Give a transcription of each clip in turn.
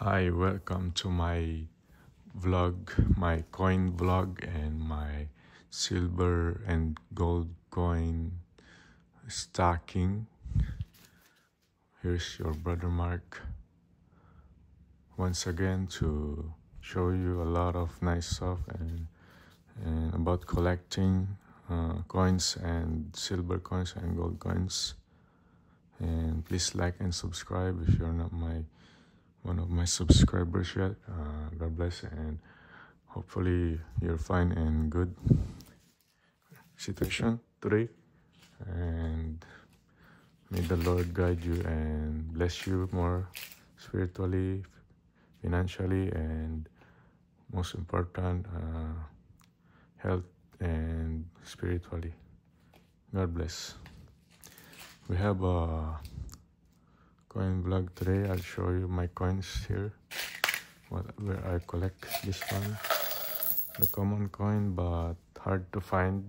Hi, welcome to my vlog, my coin vlog and my silver and gold coin stacking. Here's your brother Mark once again to show you a lot of nice stuff and about collecting coins and silver coins and gold coins. And please like and subscribe if you're not one of my subscribers yet. God bless, and hopefully you're fine and good situation today, and may the Lord guide you and bless you more spiritually, financially, and most important, health and spiritually. God bless. We have a coin vlog today. I'll show you my coins here, where I collect this one, the common coin but hard to find.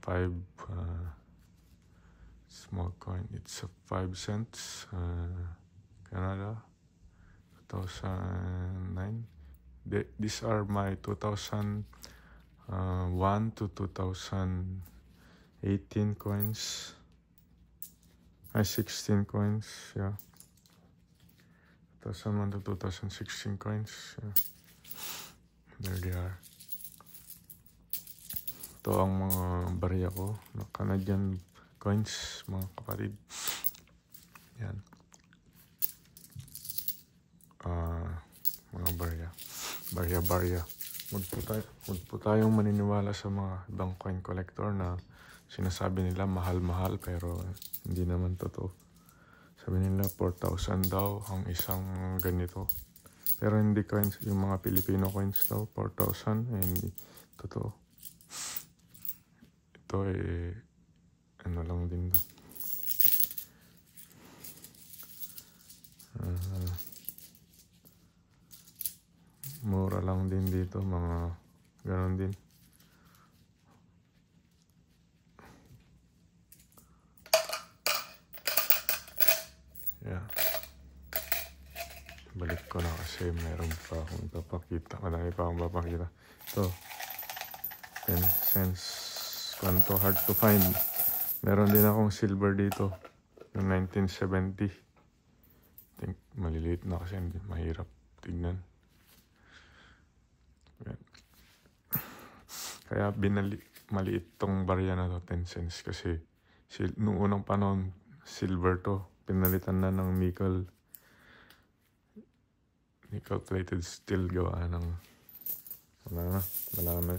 5 small coin. It's a 5 cents, Canada, 2009. These are my 2001 to 2018 coins. 16 coins, yeah. 2001 to 2016 coins, yeah. There they are. Ito ang mga barya ko na Canadian coins, mga kapatid. Yan. Mga barya. Huwag po tayong maniniwala sa mga ibang coin collector na sinasabi nila mahal-mahal pero hindi naman totoo. Sabi nila 4,000 daw ang isang ganito. Pero hindi coins, yung mga Filipino coins daw 4,000, hindi totoo. Ito ano lang din to. Mura lang din dito, mga ganon din. Yeah. Balik ko na kasi meron pa akong ipapakita. Madami pa akong papakita. Ito, 10 cents. Kwanto, hard to find. Meron din akong silver dito. Yung 1970. I think maliliit na kasi mahirap tignan. Kaya maliit tong barya na to, 10 cents. Kasi noong unang panahon, silver to. Pinalitan na ng nickel plated steel, gawa ng wala na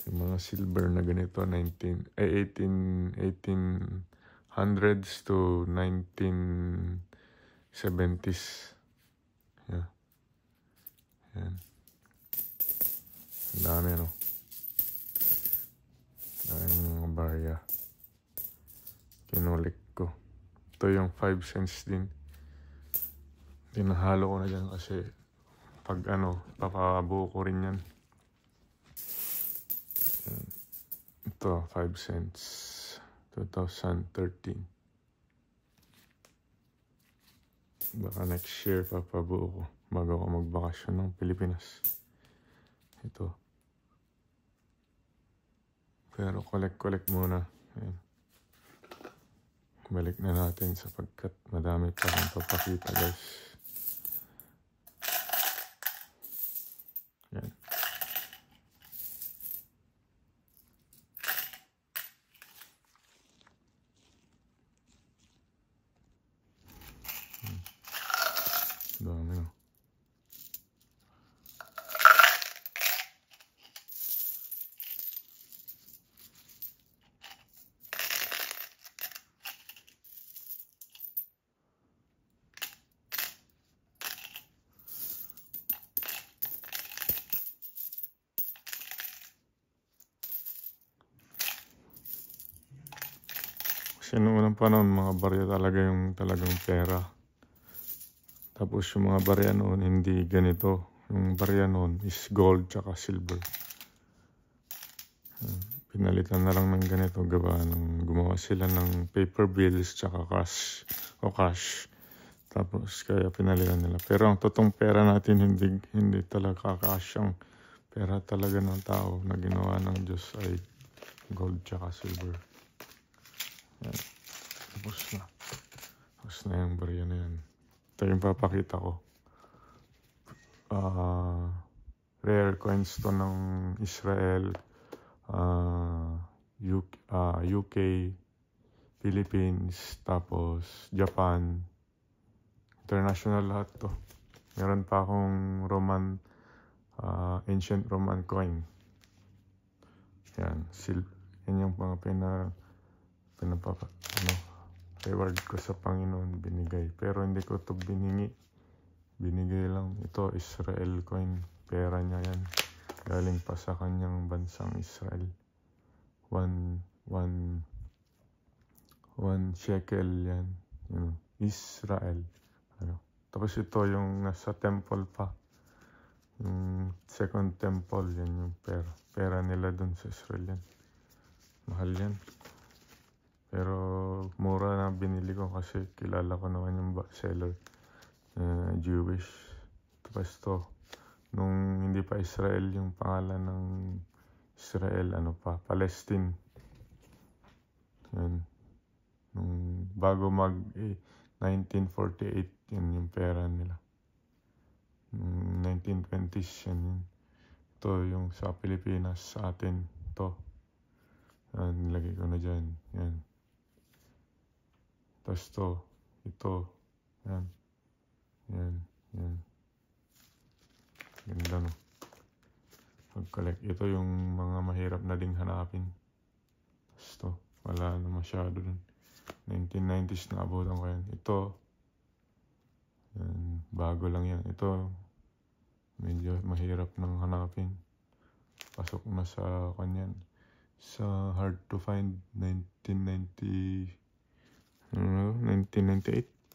yung mga silver na ganito 1800s to 1970s. Yeah. Yan. Ang dami, no? Daming mga barya kinulik ko. Ito yung 5 cents din. Tinahalo ko na dyan kasi pag papabuo ko rin yan. Ito, 5 cents. 2013. Baka next year papabuo ko bago ako magbakasyon ng Pilipinas. Ito. Pero collect muna. Ayan. Balik na natin sapagkat madami pa rin papakita, guys. Yan. Dami, no? Kasi noong unang panahon, mga barya talaga yung talagang pera. Tapos yung mga barya noon, hindi ganito. Yung barya noon is gold tsaka silver. Pinalitan na lang ng ganito, gumawa sila ng paper bills tsaka cash. Tapos kaya pinalitan nila. Pero ang totoong pera natin hindi talaga kakasyang pera talaga ng tao na ginawa ng Diyos ay gold tsaka silver. Yan. Tapos na yung barya na yan. Ito yung papakita ko. Rare coins to ng Israel, UK, Philippines, tapos Japan. International lahat to. Meron pa akong ancient Roman coin. Yan, yan yung mga reward ko sa Panginoon binigay. Pero hindi ko to biningi. Binigay lang. Ito, Israel coin. Pera niya yan. Galing pa sa kanyang bansang Israel. One shekel yan. Israel. Tapos ito yung nasa temple pa. Yung second temple, yan yung pera nila dun sa Israel yan. Mahal yan. Pero mura na binili ko kasi kilala ko naman yung seller. Jewish. Tapos to, nung hindi pa Israel yung pangalan ng Israel, Palestine. Yan. Nung bago 1948, yun yung pera nila. 1920s yan. Ito yung sa Pilipinas, sa atin. Ito. Yan, nilagay ko na dyan. Yan. Tapos ito. Yan. Ganda no. Pag-collect. Ito yung mga mahirap na ding hanapin. Tapos wala na masyado dun. 1990s na abutan ko yan. Ito. Yan, bago lang yan. Ito, medyo mahirap nang hanapin. Pasok na sa kanyan. Sa hard to find 1998.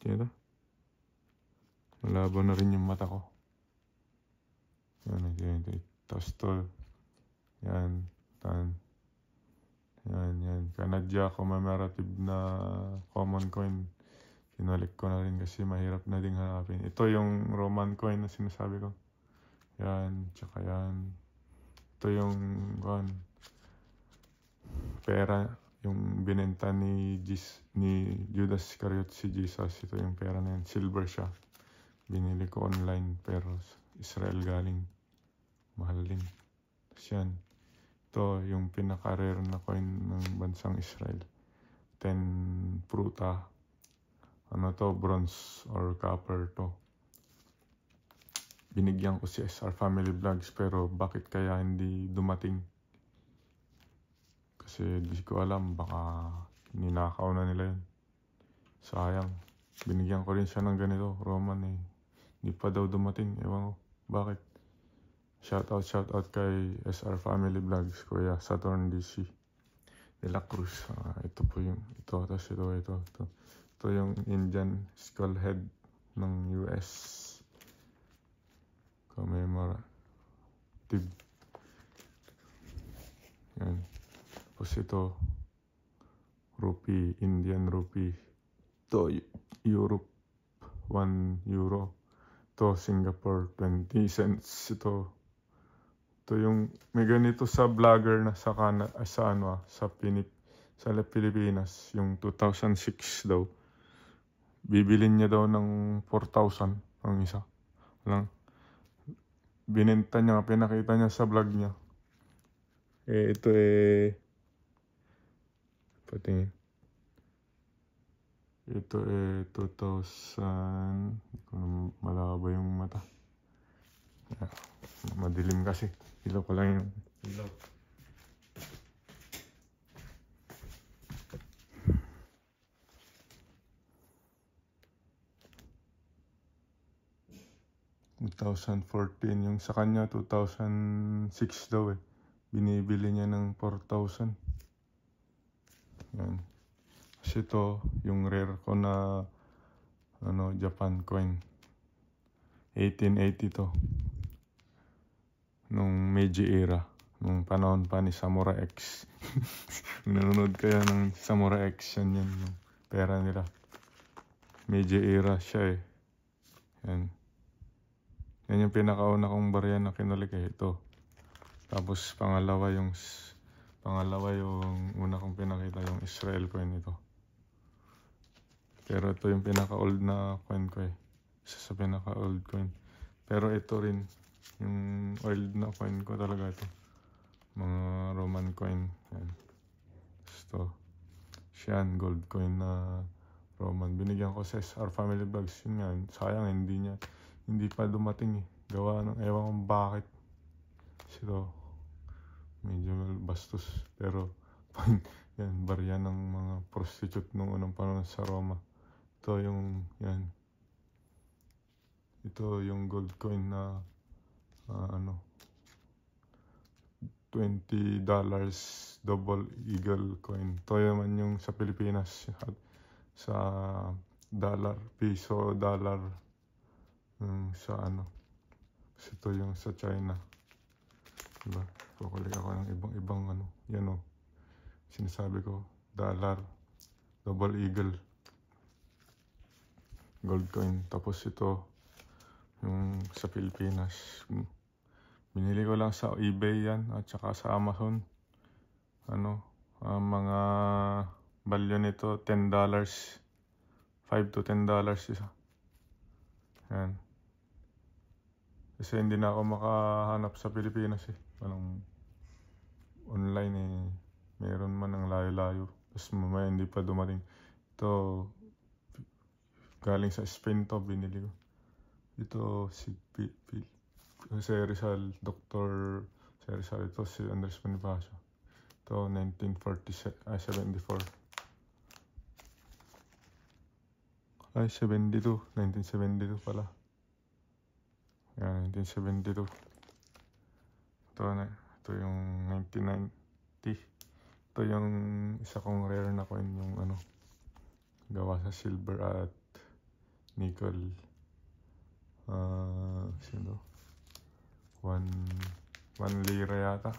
Yan. Malabo na rin yung mata ko. Yan, 1998. Tapos to, yan. Canadja commemorative na common coin. Kinalik ko na rin kasi mahirap na ding hanapin. Ito yung Roman coin na sinasabi ko. Yan, tsaka yan. Ito yung pera, yung binenta ni Judas Iscariot si Jesus. Ito yung pera na yan. Silver siya. Binili ko online pero Israel galing. Mahal din. Tapos yan. Ito yung pinaka-rare na coin ng bansang Israel. 10 pruta. Bronze or copper to. Binigyan ko si SR Family Vlogs pero bakit kaya hindi dumating? Kasi di ko alam, baka ninakaw na nila yun. Sayang. Binigyan ko rin siya ng ganito, Roman eh. Hindi pa daw dumating, ewan ko. Bakit? Shoutout kay SR Family Vlogs, Kuya Saturn DC de la Cruz. Ito po yung, tapos ito. Ito yung Indian skull head ng US. Commemorative. Yan. Tapos ito, rupee, Indian rupee. Ito, Europe, 1 euro. Ito, Singapore, 20 cents. Ito yung, may ganito sa vlogger na sa Pilipinas, yung 2006 daw. Bibilin niya daw ng 4,000 ang isa. Lang. Binenta niya, pinakita niya sa vlog niya. Ito patingin. Ito 2,000. Hindi ko na malaba yung mata. Madilim kasi. Ilaw ko lang yung ilaw. Yung sa kanya 2006 daw eh. Binibili niya ng 4,000. Yan. Kasi ito yung rare ko na Japan coin. 1880 to. Nung Meiji era. Nung panahon pa ni Samurai X. Nanonood kayo ng Samurai X, yan yung pera nila. Meiji era siya eh. Yan. Yan yung pinakauna kong barya na kinulik eh, ito. Tapos pangalawa yung una kong pinakita, yung Israel coin ito. Pero ito yung pinaka-old na coin ko eh. Isa sa pinaka-old coin. Pero ito rin, yung old na coin ko talaga ito. Mga Roman coin. Yan. Ito. Siyan, gold coin na Roman. Binigyan ko sa SR Family Vlogs. Yun nga, sayang hindi pa dumating eh. Gawa ng ewan kung bakit. Ito, medyo bastos. Pero, yan, barya ng mga prostitute nung unang panahon sa Roma. Ito yung, yan. Ito yung gold coin na, $20 double eagle coin. Ito naman yung sa Pilipinas. Sa piso, dollar. Sa ito yung sa China. Diba? Kukulik ako ng ibang yan o. Sinasabi ko, dollar, double eagle, gold coin. Tapos ito, yung sa Pilipinas. Binili ko lang sa eBay yan at saka sa Amazon. Mga value nito, $10. $5 to $10 isa. Yan. Kasi hindi na ako makahanap sa Pilipinas eh. Walang online eh. Meron man ng layo-layo. Tapos mamaya hindi pa dumating. Ito, galing sa Spain to, binili ko. Ito, si Rizal, Dr. Si Rizal. Ito, si Andres Bonifacio. Ito, 74. 1972 pala. Yan, 1972. Ito yung 1990. Ito yung isa kong rare na coin, yung gawa sa silver at nickel. Sino? 1 lira yata.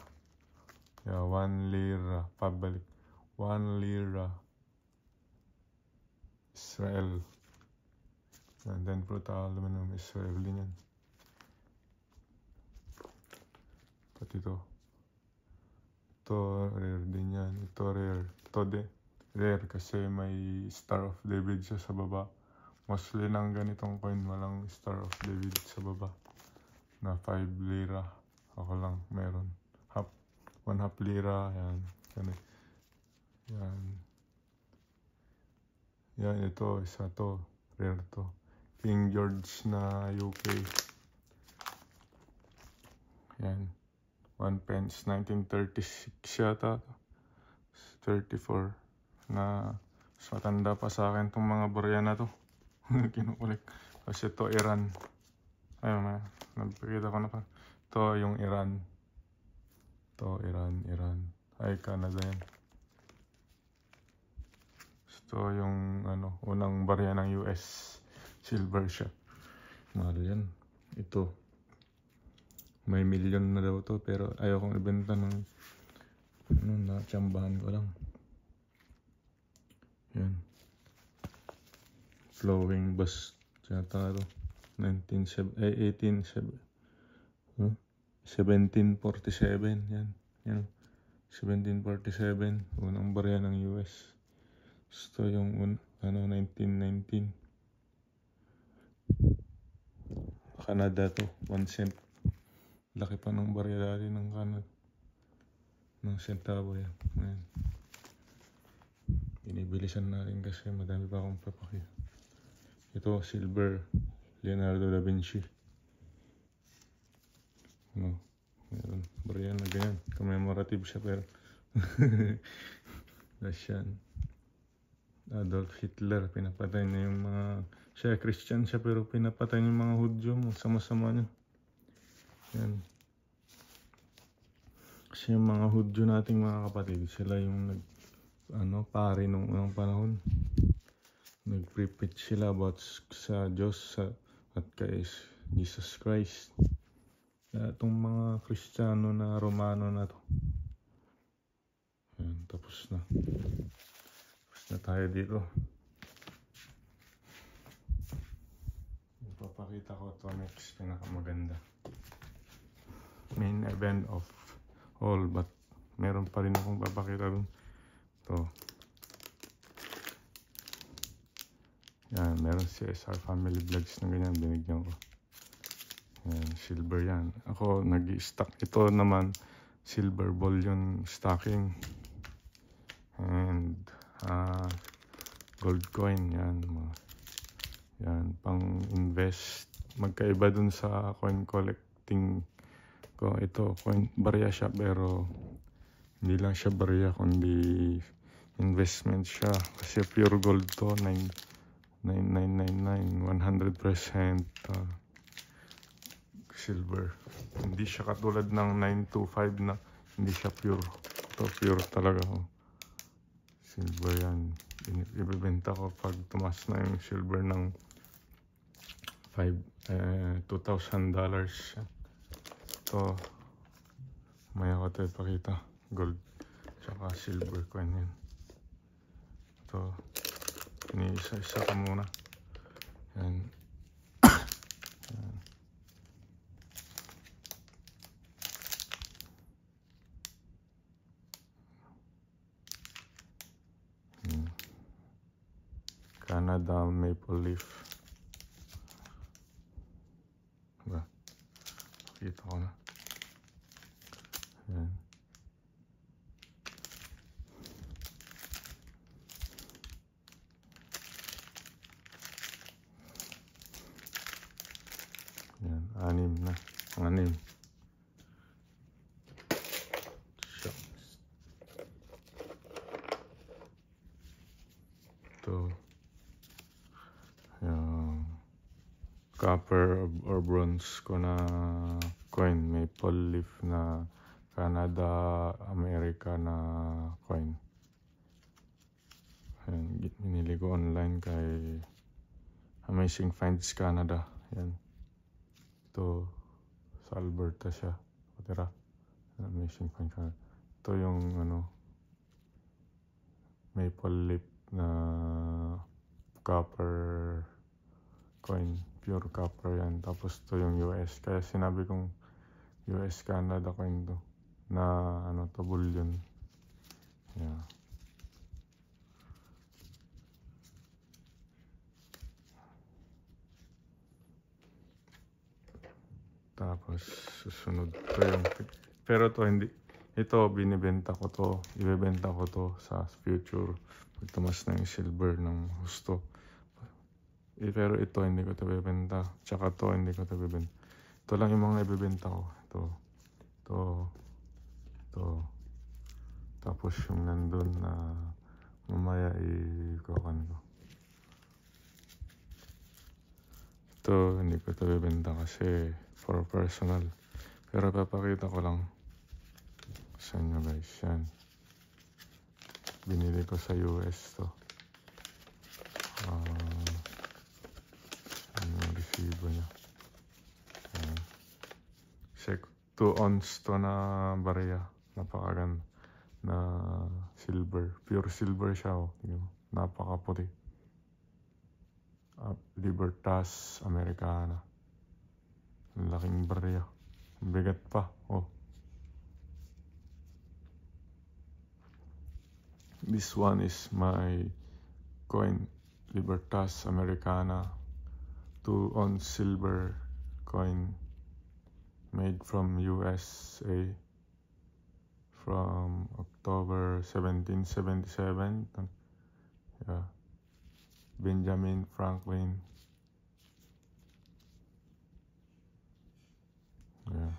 Yeah, 1 lira. Pabalik. 1 lira. Israel. And then brutal aluminum Israel din yan. Pati ito. Ito rare din yan. Ito rare. Ito din. Rare kasi may Star of David siya sa baba. Mostly ng ganitong coin walang Star of David sa baba. Na 5 lira. Ako lang meron. 1/2 lira. Yan. Yan. Yan, ito. Isa to. Rare to. King George na UK. Yan. 1 pence. 1936 yata. 34. Na mas matanda pa sa akin itong mga barya na to. Kinukulik. Kasi ito Iran. Ayun, nagpakita ko na pa. Ito yung Iran. Ito Iran. Ay, Canada yan. Ito yung unang barya ng US. Silver siya. Mahal yan. Ito. May milyon na daw to pero ayaw kong ibenta ng natsambahan ko lang. Yan. Flowing bust yata ito. 1747. Yan. 1747. Unang barya ng US. Ito yung 1919. Canada to. 1 cent. Laki pa ng barya dati ng Canada. Ng centavo yan. Ayan. Binibilisan natin kasi madami pa akong papakita. Ito, silver. Leonardo da Vinci. Meron. Barya na ganyan. Commemorative siya pero. Russian. Adolf Hitler. Pinapatay na yung mga. Siya Christian siya pero pinapatay yung mga Hudyo mo. Sama-sama niya. Yan. Kasi yung mga Hudyo nating mga kapatid, sila yung pari nung unang panahon. Nag-preach sila about sa Diyos at kay Jesus Christ. Kaya itong mga Kristiyano na Romano na to. Yan, tapos na. Tapos na tayo dito. ipapakita ko to next, pinakamaganda. Main event of all, but meron pa rin akong papakita dun. To. Yan, meron CSR Family Vlogs na ganyan, binigyan ko. Yan, silver yan. Ako nag-i-stock. Ito naman, silver ball yung stocking. And gold coin yan. Yan, pang invest. Magkaiba dun sa coin collecting ko. Ito, coin, barya siya, pero hindi lang siya barya, kundi investment siya. Kasi pure gold to, 9999, 100% silver. Hindi siya katulad ng 925 na hindi siya pure. Ito pure talaga. Silver yan. Ibibenta ko pag tumas na yung silver ng $2,000. Ito, may ako ito ipakita. Gold tsaka silver coin yan. Ito, iniisa-isa ka muna. Yan. Yan. Canada maple leaf. Diba? Pakita ko na. Yan. Yan, 6 na. 6. Ito. Yung copper or bronze ko na coin. Maple leaf na Canada, America na coin. Yan, binili ko online kay Amazing Finds Canada. Yan. Ito, sa Alberta siya. Patira. Amazing Finds Canada. Ito yung maple leaf na copper coin. Pure copper yan. Tapos ito yung US. Kaya sinabi kong US Canada coin to. Na to bullion. Yeah. Tapos susunod to yung, pero to hindi, ito binibenta ko to, ibebenta ko to sa future pag tumas na yung silver ng husto. Pero ito hindi ko to ibebenta, tsaka to hindi ko to ibebenta. Ito lang yung mga ibebenta ko. Ito. Tapos yung nandun na mamaya ikukuhan ko. Ito hindi ko to ibebenta kasi for personal. Pero papakita ko lang sa inyo guys. Yan. Binili ko sa US to. Ano yung resibo niya. 2 ounce to na barya. Napakaganda. Na silver. Pure silver siya. Napakaputi. Libertas Americana. Laking barya. Bigat pa. This one is my coin. Libertas Americana. 2 ounce silver coin. Made from USA. From October 1777. Yeah. Benjamin Franklin. Yeah.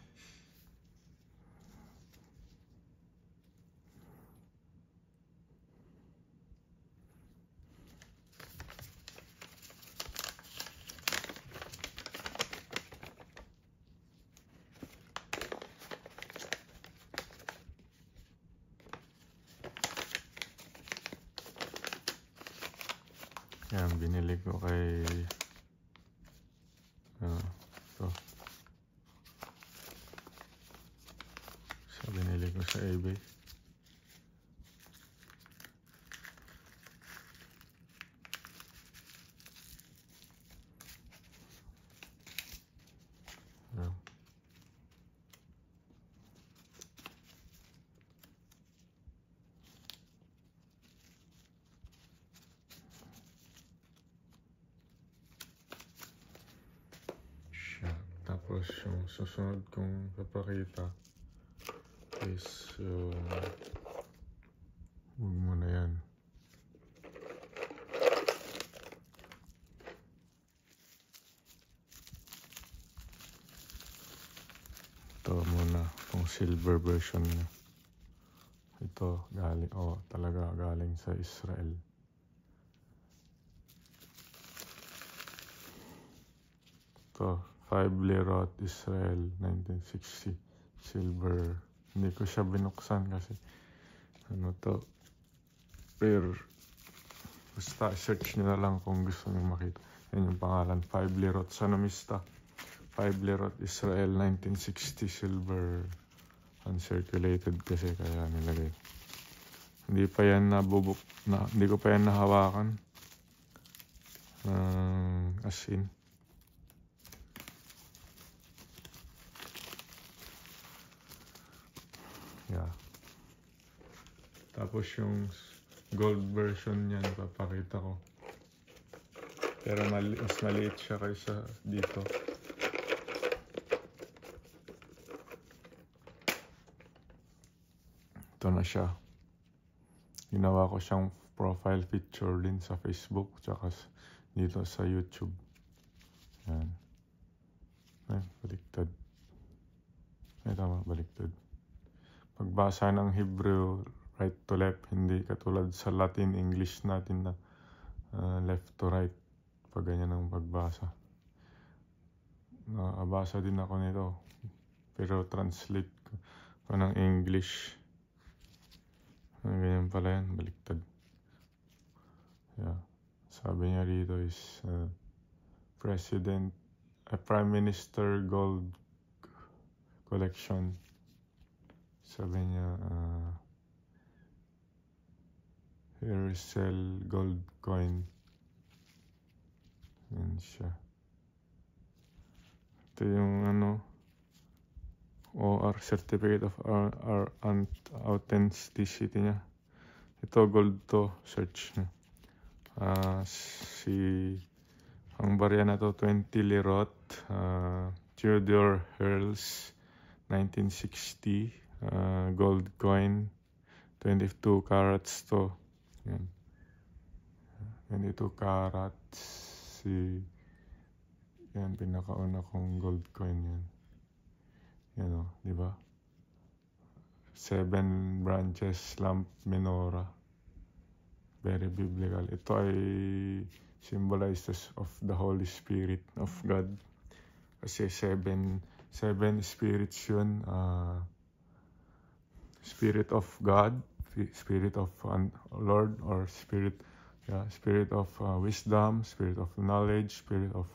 Yan, binili ko kay ito. So, binili ko sa eBay. Tapos yung susunod kong papakita is huwag mo na yan. Ito muna, kung silver version niya. Ito, talaga galing sa Israel. Ito, 5 Lirot Israel, 1960, silver. Hindi ko siya binuksan kasi, pero, basta search nyo na lang kung gusto nyo makita. Yan yung pangalan, 5 Lirot Sanamista. 5 Lirot Israel 1960 silver, uncirculated kasi kaya nilagay. Hindi ko pa yan nahawakan. As in. Yeah. Tapos yung gold version niyan papakita ko. Pero mas maliit siya kaysa dito. Ito na siya. Ginawa ko siyang profile picture din sa Facebook tsaka dito sa YouTube. Yan. Baliktad. Tama, baliktad. Pagbasa ng Hebrew, right to left, hindi katulad sa Latin, English natin na left to right. Pag ganyan ang pagbasa. Nakabasa din ako nito. Pero translate ko ng English. Ganyan pala yan, baliktad. Yeah. Sabi niya dito is Prime Minister Gold Collection. Sabi niya Hersel Gold Coin. Yan siya. Ito yung OR Certificate of our Authenticity niya. Ito gold to, search niya. Ang barya na to 20 Lirot, Theodore Herzl 1960, gold coin, 22 carats to. Yan. 22 carats. Yan, pinakauna kong gold coin yan. Yan o, di ba? 7 branches lamp menorah. Very biblical. Ito ay symbolizes of the Holy Spirit of God. Kasi 7 spirits yun. Spirit of God, Spirit of Lord, or Spirit of wisdom, Spirit of knowledge, Spirit of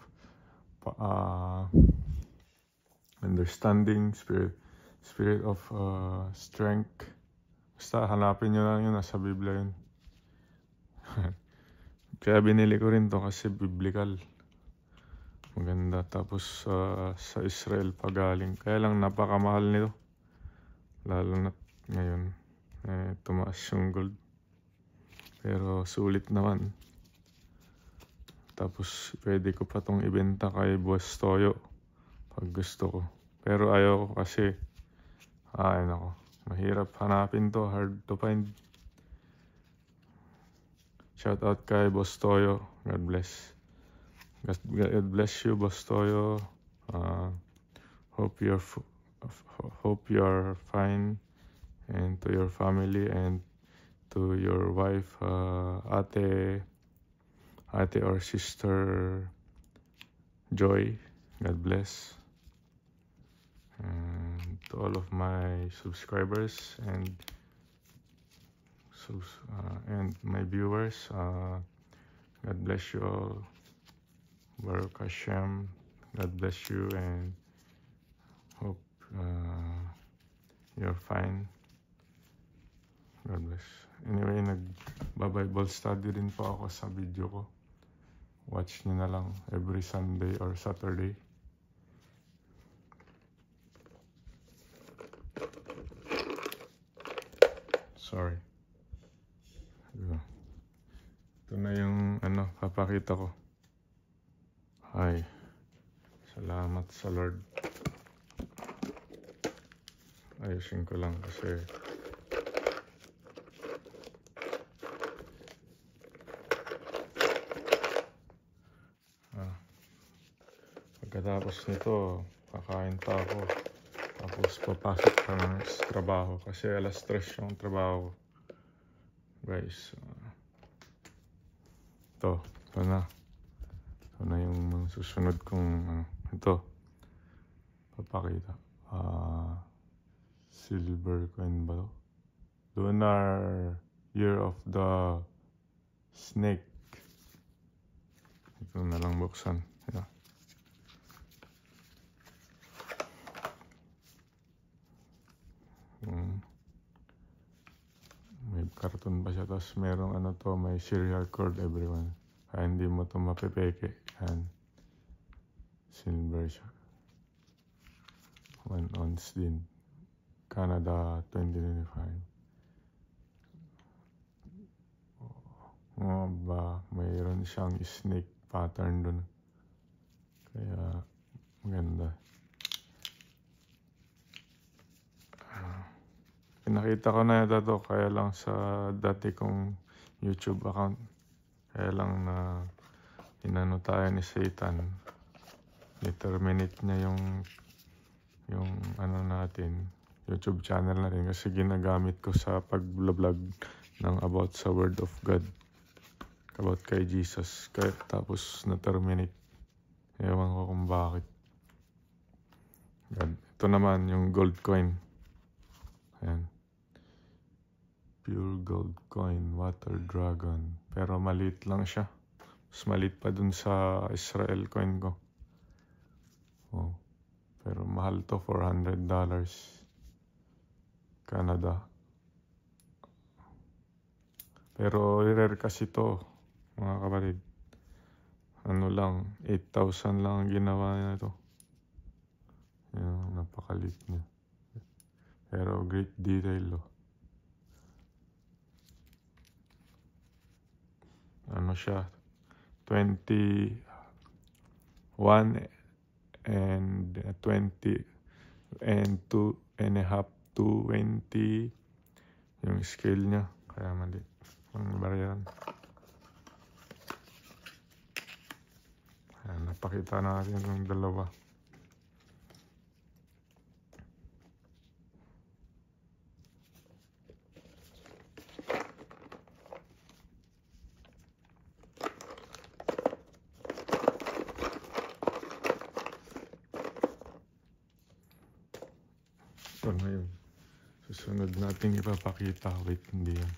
understanding, Spirit of strength. Basta hanapin nyo lang yun, nasa Biblia yun. Kaya binili ko rin to kasi biblical. Maganda. Tapos sa Israel pagaling. Kaya lang napakamahal nito. Lalo na ngayon. Tumaas yung gold. Pero sulit naman. Tapos pwede ko pa tong ibenta kay Boss Toyo pag gusto ko. Pero ayaw ko kasi mahirap hanapin to, hard to find. Shout out kay Boss Toyo. God bless. God bless you, Boss Toyo. Hope you're fine, and to your family and to your wife, ate or sister Joy. God bless. And to all of my subscribers and my viewers, God bless you all. Baruch Hashem. God bless you and hope you're fine. God bless. Anyway, nag-Bible study din po ako sa video ko. Watch nyo na lang every Sunday or Saturday. Sorry. Ito na yung papakita ko. Hi. Sa Salamat sa Lord. Ayusin ko lang kasi pagkatapos nito kakain pa ako, tapos papasok pa ng trabaho kasi alas 3 yung trabaho, guys. Ito na yung susunod kong ito papakita. Silver coin ba to? Lunar Year of the Snake. Ito na lang buksan. Yeah. May karton pa siya, tapos merong to, may serial code, everyone. Kaya hindi mo to mapipeke. Yan. Silver siya. 1 ounce din. Canada 2025. Mayroon siyang snake pattern dun. Kaya maganda. Pinakita ko na yata to, kaya lang sa dati kong YouTube account. Kaya lang na inano tayo ni Satan. I-terminate niya yung natin, YouTube channel natin, kasi ginagamit ko sa pag-vlog ng about sa Word of God, about kay Jesus. Kaya tapos na-terminate. Ewan ko kung bakit. Ito naman yung gold coin. Ayan. Pure gold coin, water dragon. Pero maliit lang siya. Mas maliit pa dun sa Israel coin ko. Oh. Pero mahal to, $400. Canada. Pero rare kasi to, mga kapatid. Ano lang, 8,000 lang ang ginawa niya to. Yan, napakalit niya. Pero great detail, oh. Ano siya? 21 and 20 and 2.5 to 20 yung scale niya. Kaya mali. Ang barayan. Ayan, napakita natin yung dalawa. Ito na yun. Susunod natin ipapakita. Wait, hindi yan.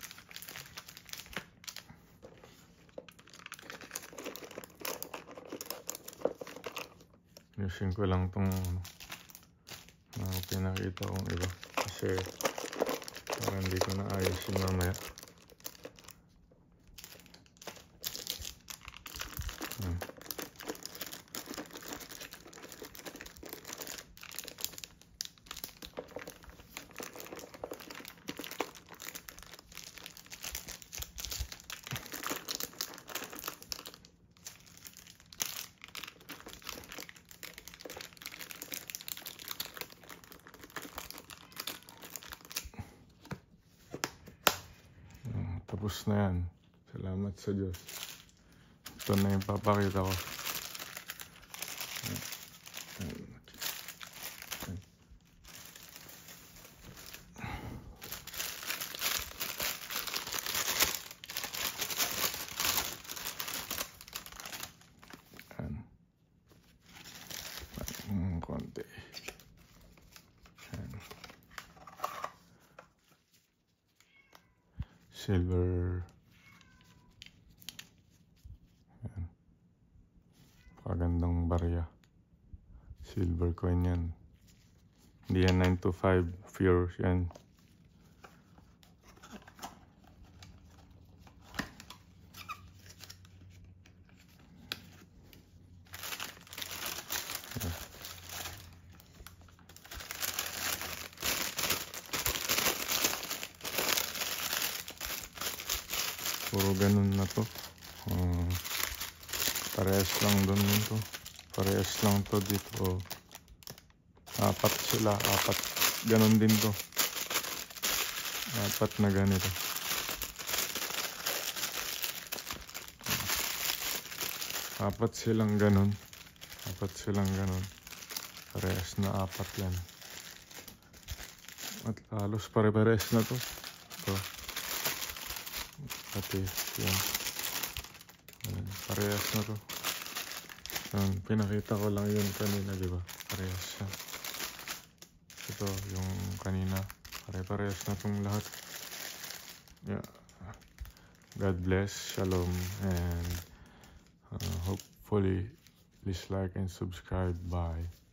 Ayusin ko lang itong pinakita kong iba. Kasi parang hindi ko na ayusin mamaya. Tapos na yan. Salamat sa Diyos. Ito na yung papakita ko. Konti. Silver. Ayan. Pagandang barya. Silver coin yan. Hindi yan 925 pure yan. Puro ganun na to. Parehas lang doon nito. Parehas lang to dito. Apat sila, apat. Ganon din to. Apat na ganito. Apat silang ganon. Parehas na apat yan. At halos pare-parehas na to. Ito. Pati yan. Parehas na to. Pinakita ko lang yun kanina, di ba? Parehas siya. Ito yung kanina. Pare-parehas na tong lahat. Yeah. God bless. Shalom. And hopefully please like and subscribe. Bye.